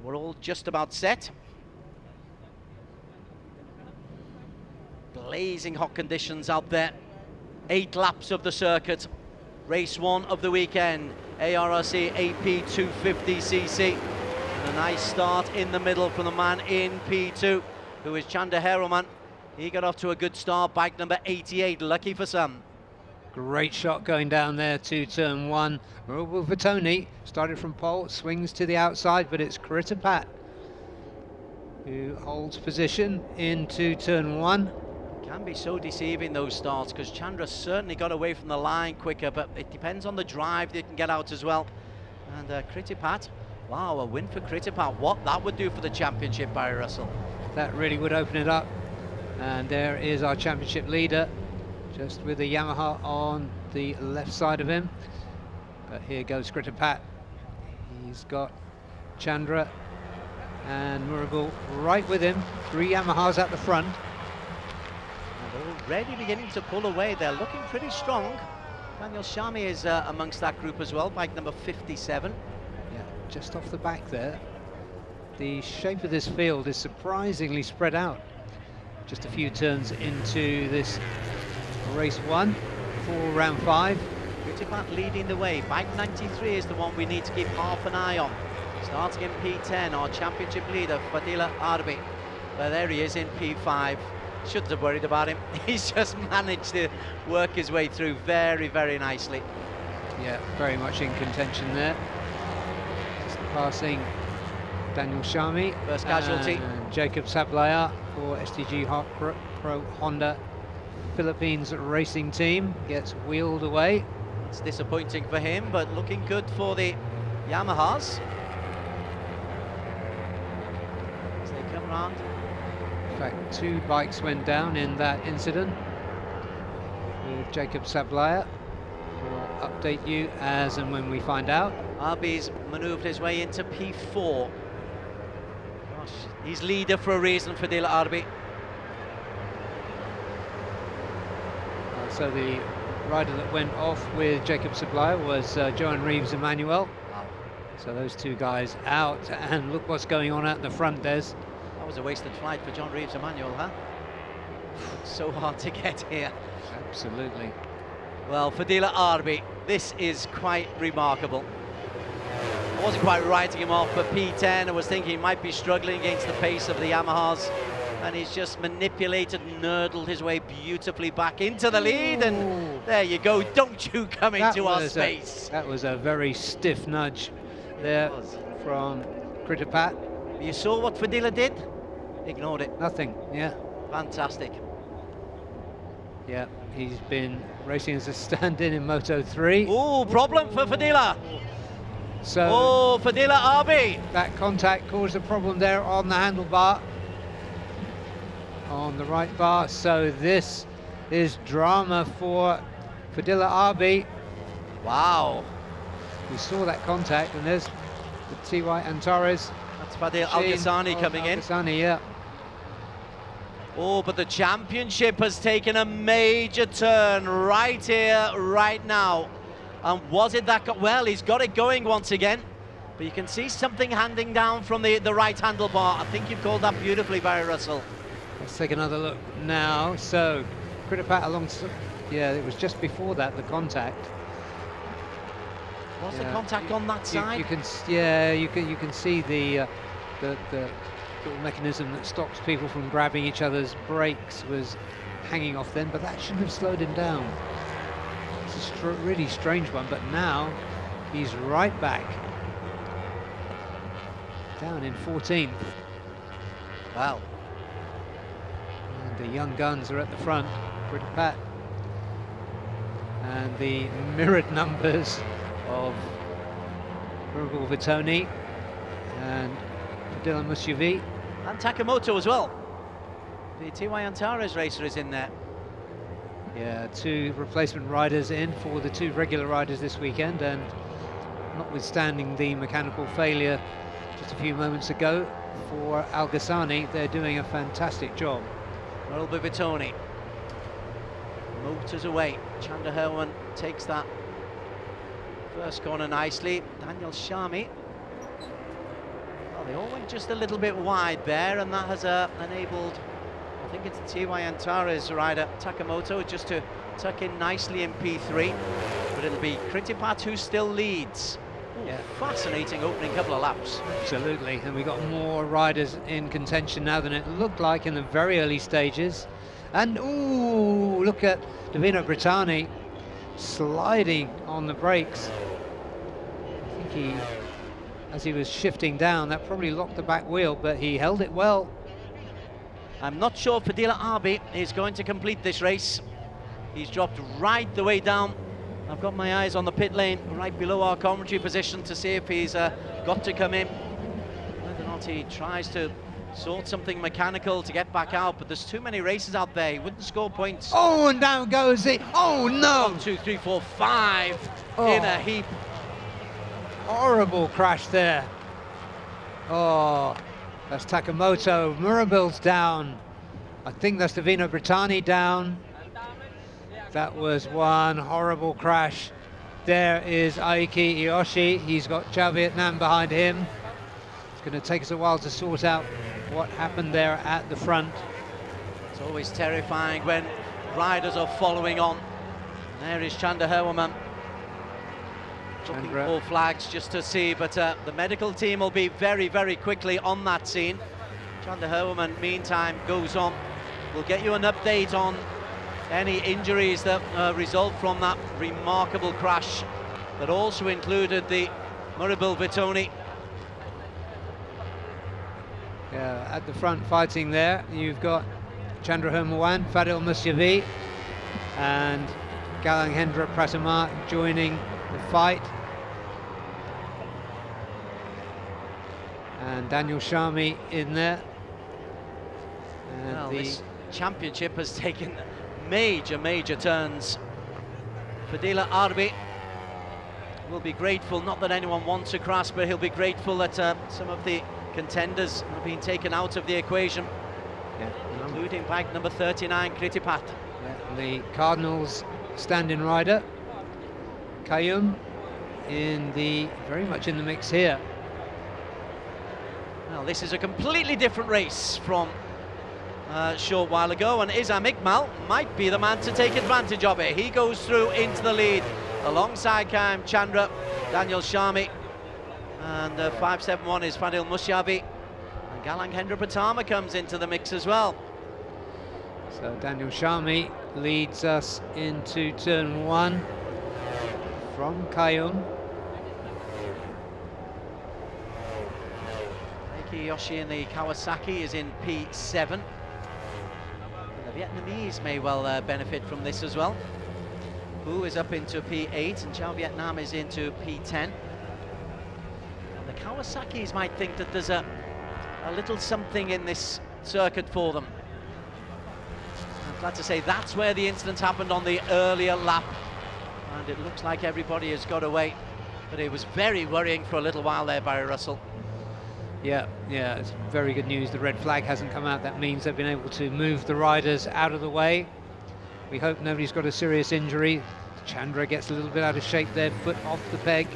we're all just about set. Blazing hot conditions out there. 8 laps of the circuit. Race 1 of the weekend. ARRC AP 250cc. And a nice start in the middle from the man in P2, who is Chandra Heroman. He got off to a good start, bike number 88, lucky for some. Great shot going down there to turn 1. Vitoni started from pole, swings to the outside, but it's Kritapat who holds position into turn 1. Can be so deceiving, those starts, because Chandra certainly got away from the line quicker, but it depends on the drive they can get out as well. And Kritapat, wow, a win for Kritapat. What that would do for the championship, Barry Russell. That really would open it up. And there is our championship leader, just with the Yamaha on the left side of him. But here goes Kritapat. He's got Chandra and Murugal right with him. 3 Yamahas at the front. And already beginning to pull away. They're looking pretty strong. Daniel Shami is amongst that group as well, bike number 57. Yeah, just off the back there. The shape of this field is surprisingly spread out. Just a few turns into this race 1 for round 5. Kritapat leading the way. Bike 93 is the one we need to keep half an eye on. Starting in P10, our championship leader, Fadila Arbi. Well, there he is in P5. Shouldn't have worried about him. He's just managed to work his way through very, very nicely. Yeah, very much in contention there. Just passing Daniel Shami. First casualty. And Jacob Sablaya for STG Pro Honda Philippines racing team gets wheeled away. It's disappointing for him, but looking good for the Yamahas as they come round. In fact, 2 bikes went down in that incident with Jacob Sablaya. We'll update you as and when we find out. Arbi's manoeuvred his way into P4. Gosh, he's leader for a reason, Fadila Arbi. So the rider that went off with Jacob Sablaya was Johan Reeves Emmanuel. Wow. So those 2 guys out, and look what's going on at the front, Des. That was a wasted flight for John Reeves Emmanuel, huh? So hard to get here. Absolutely. Well, Fadila Arbi, this is quite remarkable. I wasn't quite writing him off, but P10, I was thinking he might be struggling against the pace of the Yamahas, and he's just manipulated and nurdled his way beautifully back into the lead, and there you go, don't you come into our space. That was a very stiff nudge there from Kritapat. You saw what Fadila did? Ignored it. Nothing, yeah. Fantastic. Yeah, he's been racing as a stand-in in Moto 3. Oh, problem for Fadila. So, oh, Fadila Arbi. That contact caused a problem there on the handlebar, on the right bar. So this is drama for Fadila Arbi. Wow. We saw that contact, and there's the TY Antares. That's Fadil Al-Ghassani coming in. Al-Ghassani, yeah. Oh, but the championship has taken a major turn right here, right now. And was it that? Well, he's got it going once again. But you can see something handing down from the right handlebar. I think you've called that beautifully, Barry Russell. Let's take another look now. So, Kritapat alongside. Yeah, it was just before that, the contact. Was the contact on that side? You can see the little mechanism that stops people from grabbing each other's brakes was hanging off then, but that shouldn't have slowed him down. It's a really strange one, but now he's right back down in 14th. Wow. And the young guns are at the front. Kritapat and the mirrored numbers of Murugal Vitoni and Dylan Musyovi. And Takamoto as well. The TY Antares racer is in there. Yeah, 2 replacement riders in for the 2 regular riders this weekend, and notwithstanding the mechanical failure just a few moments ago for Al-Ghassani, they're doing a fantastic job. Murugal Vitoni motors away. Chandra Herwan takes that first corner nicely. Daniel Shami, well, Well, they all went just a little bit wide there, and that has enabled, I think it's TY Antares rider Takamoto just to tuck in nicely in P3, but it'll be Kritipat who still leads. Ooh, Yeah. Fascinating opening couple of laps. Absolutely, and we've got more riders in contention now than it looked like in the very early stages. And ooh, look at Davino Brittani sliding on the brakes. I think as he was shifting down, that probably locked the back wheel, but he held it well. I'm not sure Fadila Arbi is going to complete this race. He's dropped right the way down. I've got my eyes on the pit lane right below our commentary position to see if he's got to come in. Whether or not he tries to sort something mechanical to get back out, but there's too many races out there. He wouldn't score points. Oh, and down goes it. Oh, no. 1, 2, 3, 4, 5 Oh. in a heap. Horrible crash there. Oh, that's Takamoto. Murabil's down. I think that's Davino Brittani down. That was one horrible crash. There is Aiki Iyoshi. He's got Chao Vietnam behind him. It's going to take us a while to sort out what happened there at the front. It's always terrifying when riders are following on. There is Chanda Herwaman. Looking for flags just to see, but the medical team will be very, very quickly on that scene. Chanda Herwaman, meantime, goes on. We'll get you an update on any injuries that result from that remarkable crash that also included the Murabil Vitoni. Yeah, at the front fighting there, you've got Chandra Hermawan, Fadil Musyavi, and Galang Hendra Pratama joining the fight. And Daniel Sharmi in there. And Well, this championship has taken major turns. Fadila Arbi will be grateful, not that anyone wants a crash, but he'll be grateful that some of the contenders have been taken out of the equation, including bike number 39, Kritipat. Yeah, the Cardinals standing rider, Kayum, very much in the mix here. Well, this is a completely different race from a short while ago, and Isam Iqbal might be the man to take advantage of it. He goes through into the lead alongside Kaim Chandra, Daniel Sharmi, and 571 is Fadil Musyavi, and Galang Hendra Pratama comes into the mix as well. So Daniel Sharmi leads us into turn 1 from Kayum. Eiki Yoshi in the Kawasaki is in P7. The Vietnamese may well benefit from this as well. Hu is up into P8 and Chao Vietnam is into P10. And the Kawasaki's might think that there's a little something in this circuit for them. I'm glad to say that's where the incident happened on the earlier lap, and it looks like everybody has got away, but it was very worrying for a little while there, Barry Russell. Yeah, it's very good news. The red flag hasn't come out. That means they've been able to move the riders out of the way. We hope nobody's got a serious injury. Chandra gets a little bit out of shape there, foot off the peg.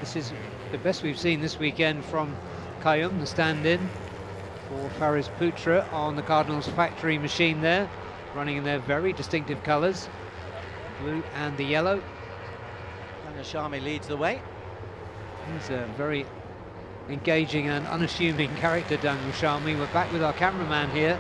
This is the best we've seen this weekend from Kayum, the stand-in for Faris Putra on the Cardinals factory machine there, running in their very distinctive colours, blue and the yellow. Daniel Sharmi leads the way. He's a very engaging and unassuming character, Daniel Sharmi. We're back with our cameraman here.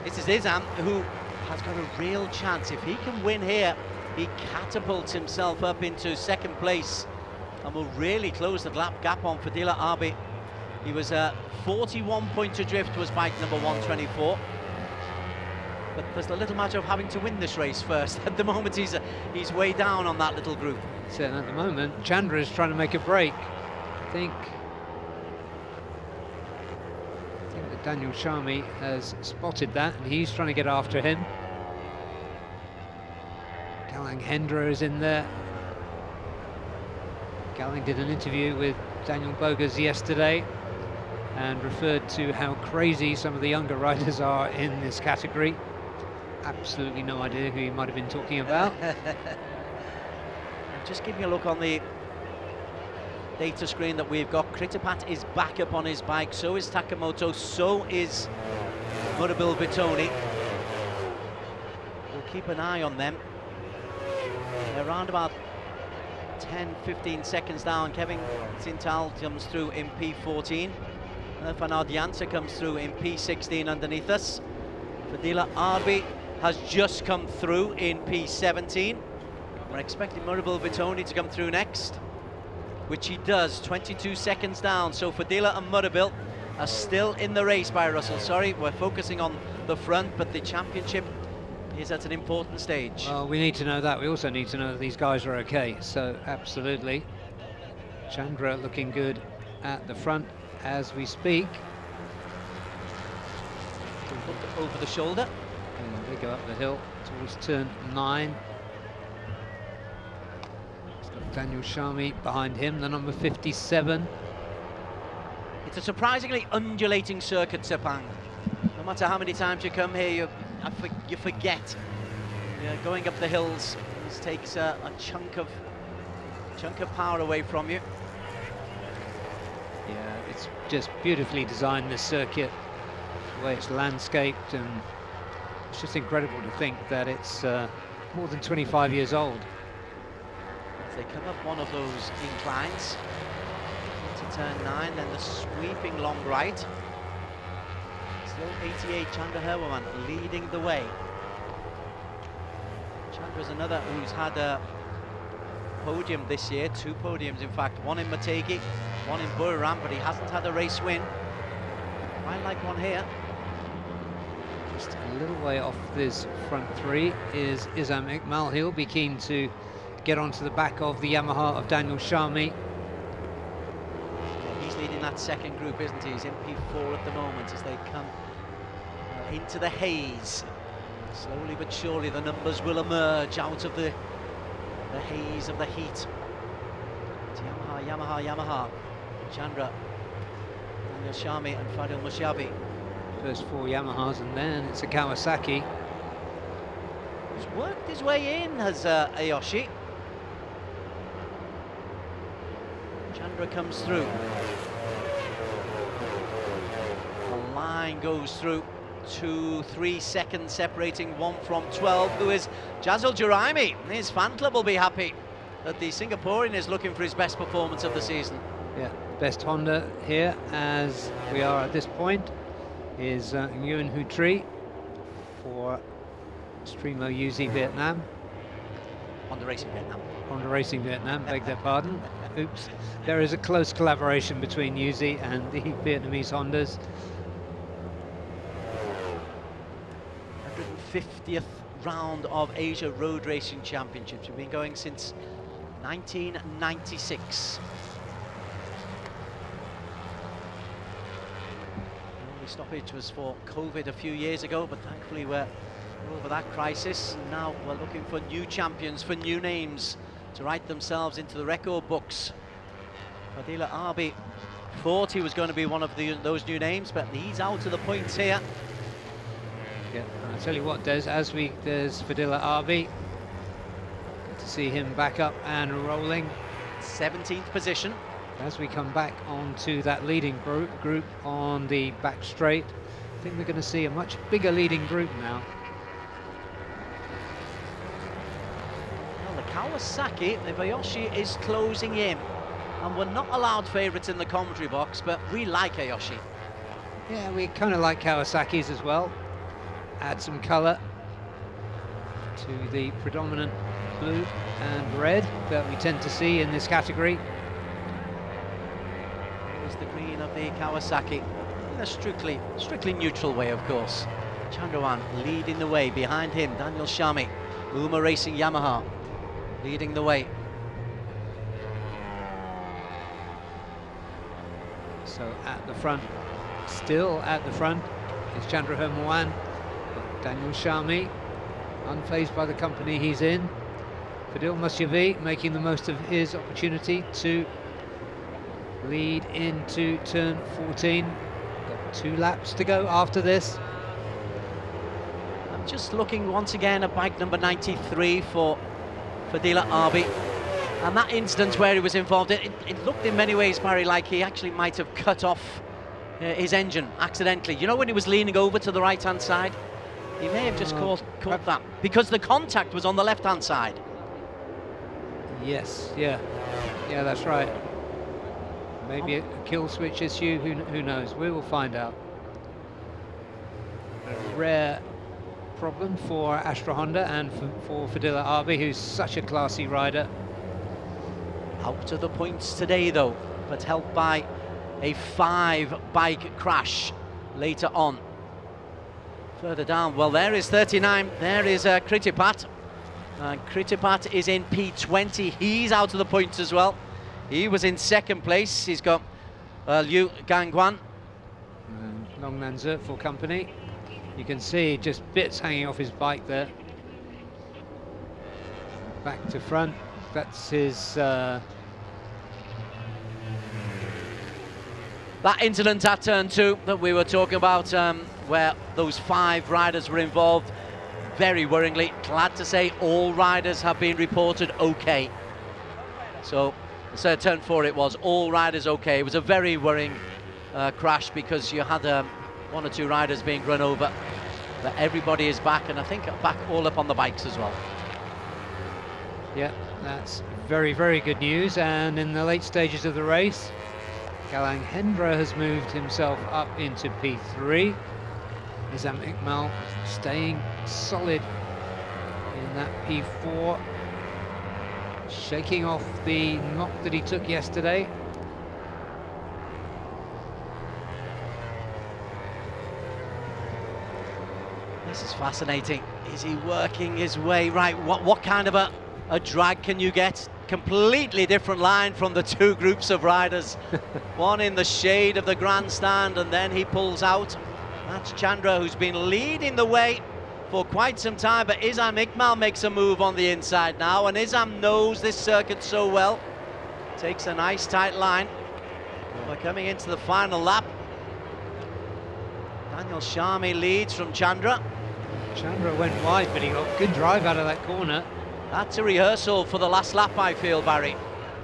This is Isam, who has got a real chance. If he can win here, he catapults himself up into second place and will really close the gap on Fadila Arbi. He was 41 points adrift, was bike number 124. But there's the little matter of having to win this race first. At the moment, he's way down on that little group. So at the moment, Chandra is trying to make a break. I think that Daniel Sharmi has spotted that, and he's trying to get after him. Galang Hendra is in there. Galang did an interview with Daniel Bogas yesterday and referred to how crazy some of the younger riders are in this category. Absolutely no idea who he might have been talking about. Just give me a look on the data screen that we've got. Kritapat is back up on his bike, so is Takamoto, so is Murabil Bitoni. We'll keep an eye on them. They're around about 10-15 seconds down. Kevin Sintal comes through in P14. Fanard Janse comes through in P16 underneath us. Fadila Arbi has just come through in P17. We're expecting Murabil Bitoni to come through next, which he does, 22 seconds down. So Fadila and Murabil are still in the race by Russell. Sorry, we're focusing on the front, but the championship is at an important stage. Well, we need to know that. We also need to know that these guys are okay. So absolutely. Chandra looking good at the front as we speak. Look over the shoulder. And they go up the hill towards turn 9. It's got Daniel Sharmi behind him, the number 57. It's a surprisingly undulating circuit, Sepang. No matter how many times you come here, you forget. Going up the hills, this takes a chunk of power away from you. Yeah, it's just beautifully designed, this circuit, the way it's landscaped, and it's just incredible to think that it's more than 25 years old. As they come up one of those inclines into turn 9, then the sweeping long right. Still 88, Chandra Herwaman leading the way. Chandra's another who's had a podium this year, 2 podiums in fact, one in Mategi, one in Buriram, but he hasn't had a race win. Quite like one here. Just a little way off this front 3 is Izam Iqmal. He'll be keen to get onto the back of the Yamaha of Daniel Sharmi. Yeah, he's leading that second group, isn't he? He's in P4 at the moment as they come into the haze. Slowly but surely the numbers will emerge out of the haze of the heat. It's Yamaha, Yamaha, Yamaha. Chandra, Daniel Sharmi and Fadil Mushabi. First 4 Yamahas, and then it's a Kawasaki. He's worked his way in as ARRC. Chandra comes through. The line goes through. 2-3 seconds separating 1 from 12, who is Jazil Juraimi. His fan club will be happy that the Singaporean is looking for his best performance of the season. Yeah, best Honda here as we are at this point is Nguyen Hu Tri for Streamo UZ Vietnam. Honda Racing Vietnam. Honda Racing Vietnam, beg their pardon. Oops. There is a close collaboration between UZ and the Vietnamese Hondas. 150th round of Asia Road Racing Championships. We've been going since 1996. The only stoppage was for COVID a few years ago, but thankfully we're over that crisis. Now we're looking for new champions, for new names to write themselves into the record books. Fadila Arbi thought he was going to be one of those new names, but he's out of the points here. Yeah, I'll tell you what, Des, there's Fadila Arbi. Good to see him back up and rolling. 17th position. As we come back onto that leading group on the back straight, I think we're going to see a much bigger leading group now. Well, the Kawasaki, the ARRC is closing in. And we're not allowed favourites in the commentary box, but we like ARRC. Yeah, we kind of like Kawasaki's as well. Add some colour to the predominant blue and red that we tend to see in this category. Here's the green of the Kawasaki in a strictly neutral way, of course. Chandrawan leading the way, behind him Daniel Sharmi, Uma Racing Yamaha leading the way. So at the front, still at the front, is Chandra Hermawan. Daniel Sharmi, unfazed by the company he's in. Fadil Mushavi making the most of his opportunity to lead into turn 14. Got 2 laps to go after this. I'm just looking once again at bike number 93 for Fadila Arbi. And that instance where he was involved, it looked in many ways, Barry, like he actually might have cut off his engine accidentally. You know, when he was leaning over to the right-hand side? He may have just caught that, because the contact was on the left-hand side. Yes, yeah, that's right. Maybe a kill switch issue, who knows? We will find out. A rare problem for Astra Honda and for Fadila Arbi, who's such a classy rider. Out of the points today, though, but helped by a 5-bike crash later on. Further down, well, there is 39. There is Kritipat. Kritipat is in P20. He's out of the points as well. He was in second place. He's got Liu Gangguan. Long Nanzut for company. You can see just bits hanging off his bike there. Back to front. That's his... That incident at turn 2 that we were talking about, where those 5 riders were involved, very worryingly. Glad to say all riders have been reported okay. So turn 4 it was, all riders okay. It was a very worrying crash, because you had 1 or 2 riders being run over, but everybody is back, and I think back all up on the bikes as well. Yeah, that's very, very good news. And in the late stages of the race, Galang Hendra has moved himself up into P3. Nizam Iqbal staying solid in that P4, shaking off the knock that he took yesterday. This is fascinating. Is he working his way right? What kind of a drag can you get? Completely different line from the 2 groups of riders. One in the shade of the grandstand, and then he pulls out. That's Chandra, who's been leading the way for quite some time, but Nizam Iqbal makes a move on the inside now, and Nizam knows this circuit so well. Takes a nice tight line. We're coming into the final lap. Daniel Sharmi leads from Chandra. Chandra went wide, but he got good drive out of that corner. That's a rehearsal for the last lap, I feel, Barry.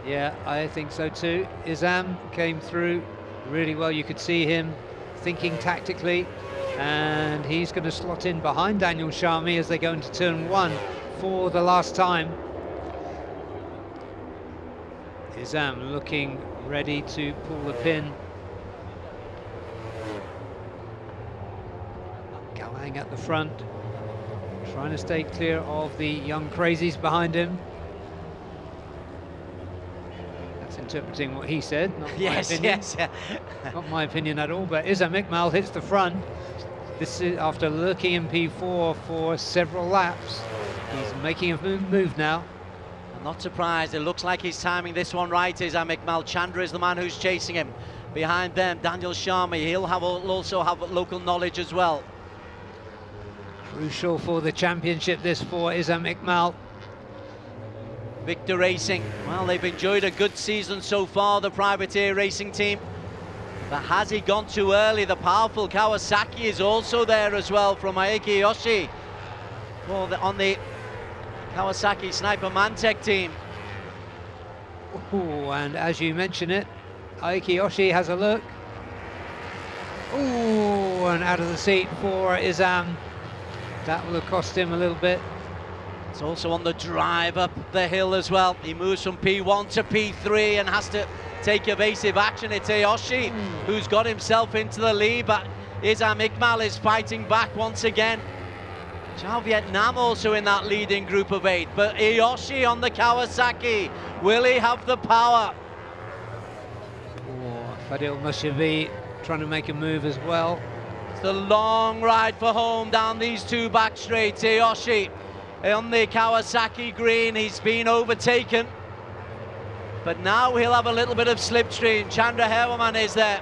Yeah, I think so too. Nizam came through really well. You could see him thinking tactically, and he's going to slot in behind Daniel Sharmi as they go into turn 1 for the last time. Nizam looking ready to pull the pin. Galang at the front, trying to stay clear of the young crazies behind him. That's interpreting what he said, not my opinion. Yes, yeah. Not my opinion at all, but Nizam Iqbal hits the front. This is after lurking in P4 for several laps. He's making a move now. I'm not surprised. It looks like he's timing this one right. Nizam Iqbal. Chandra is the man who's chasing him. Behind them, Daniel Sharmi. He'll also have local knowledge as well. Crucial for the championship, this for Nizam Iqbal. Victor Racing, well, they've enjoyed a good season so far, the privateer racing team. But has he gone too early? The powerful Kawasaki is also there as well from Aiki Yoshi. Well, on the Kawasaki Sniper Mantec team. Ooh, and as you mention it, Aiki Yoshi has a look. Ooh, and out of the seat for Nizam. That will have cost him a little bit. It's also on the drive up the hill as well. He moves from P1 to P3 and has to take evasive action. It's Ayoshi who's got himself into the lead, but Nizam Iqbal is fighting back once again. Chao Vietnam also in that leading group of 8, but Ayoshi on the Kawasaki. Will he have the power? Oh, Fadil Mushavi trying to make a move as well. It's the long ride for home down these 2 back straights. Ayoshi on the Kawasaki green, he's been overtaken, but now he'll have a little bit of slipstream. Chandra Herwaman is there.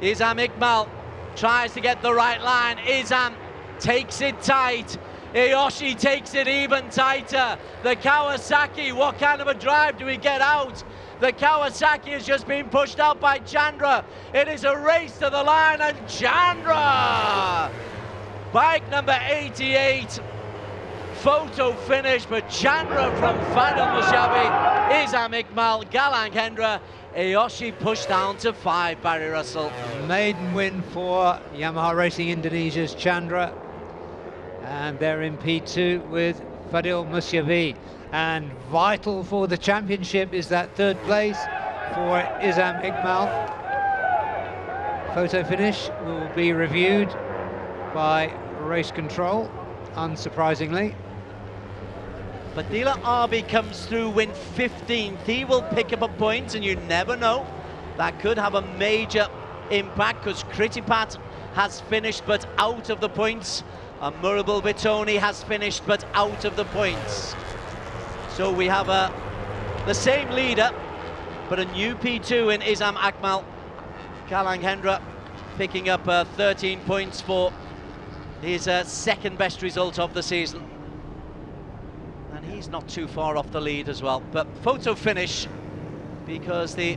Nizam Iqbal tries to get the right line. Nizam takes it tight. Ayoshi takes it even tighter. The Kawasaki, what kind of a drive do we get out? The Kawasaki has just been pushed out by Chandra. It is a race to the line, and Chandra, bike number 88, photo finish, but Chandra from Fadil Mushabi, Izam Iqbal, Galang Hendra, ARRC pushed down to 5, Barry Russell. Maiden win for Yamaha Racing Indonesia's Chandra, and they're in P2 with Fadil Musyavi. And vital for the championship is that 3rd place for Izam Iqbal. Photo finish will be reviewed by race control, unsurprisingly. Fadila Arbi comes through, win 15th. He will pick up a point, and you never know. That could have a major impact, because Kritipat has finished but out of the points. And Murabul Bitoni has finished but out of the points. So we have the same leader, but a new P2 in Izam Akmal. Galang Hendra picking up 13 points for his 2nd best result of the season. And he's not too far off the lead as well. But photo finish, because the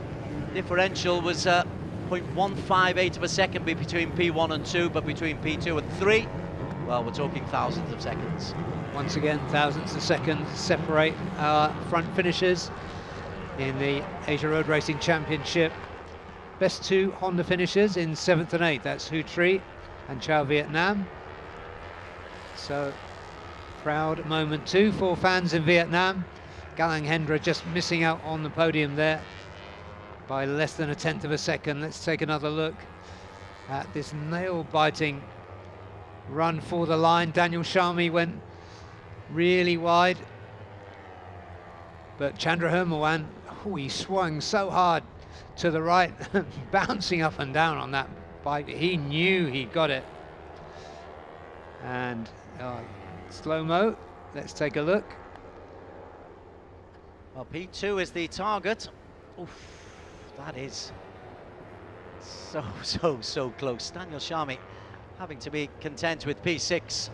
differential was 0.158 of a second between P1 and 2, but between P2 and 3, well, we're talking thousands of seconds. Once again, thousands of seconds separate our front finishers in the Asia Road Racing Championship. Best 2 Honda finishers in 7th and 8th. That's Hu Tri and Chao Vietnam. So, proud moment too for fans in Vietnam. Galang Hendra just missing out on the podium there by less than 1/10 of a second. Let's take another look at this nail-biting run for the line. Daniel Sharmi went really wide, but Chandra Hermawan, he swung so hard to the right, bouncing up and down on that bike. He knew he got it. And slow-mo, let's take a look. Well, P2 is the target. Oof, that is so close. Daniel Sharmi having to be content with P6.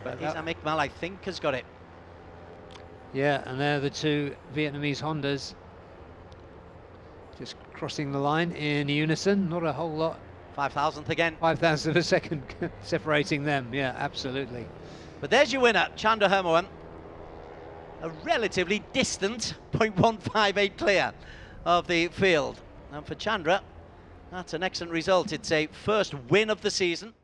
But Izam Iqbal, I think, has got it. Yeah, and they're the 2 Vietnamese Hondas just crossing the line in unison. Not a whole lot. 5,000th again. 5,000th of a second separating them. Yeah, absolutely. But there's your winner, Chandra Hermawan. A relatively distant 0.158 clear of the field. And for Chandra, that's an excellent result. It's a 1st win of the season.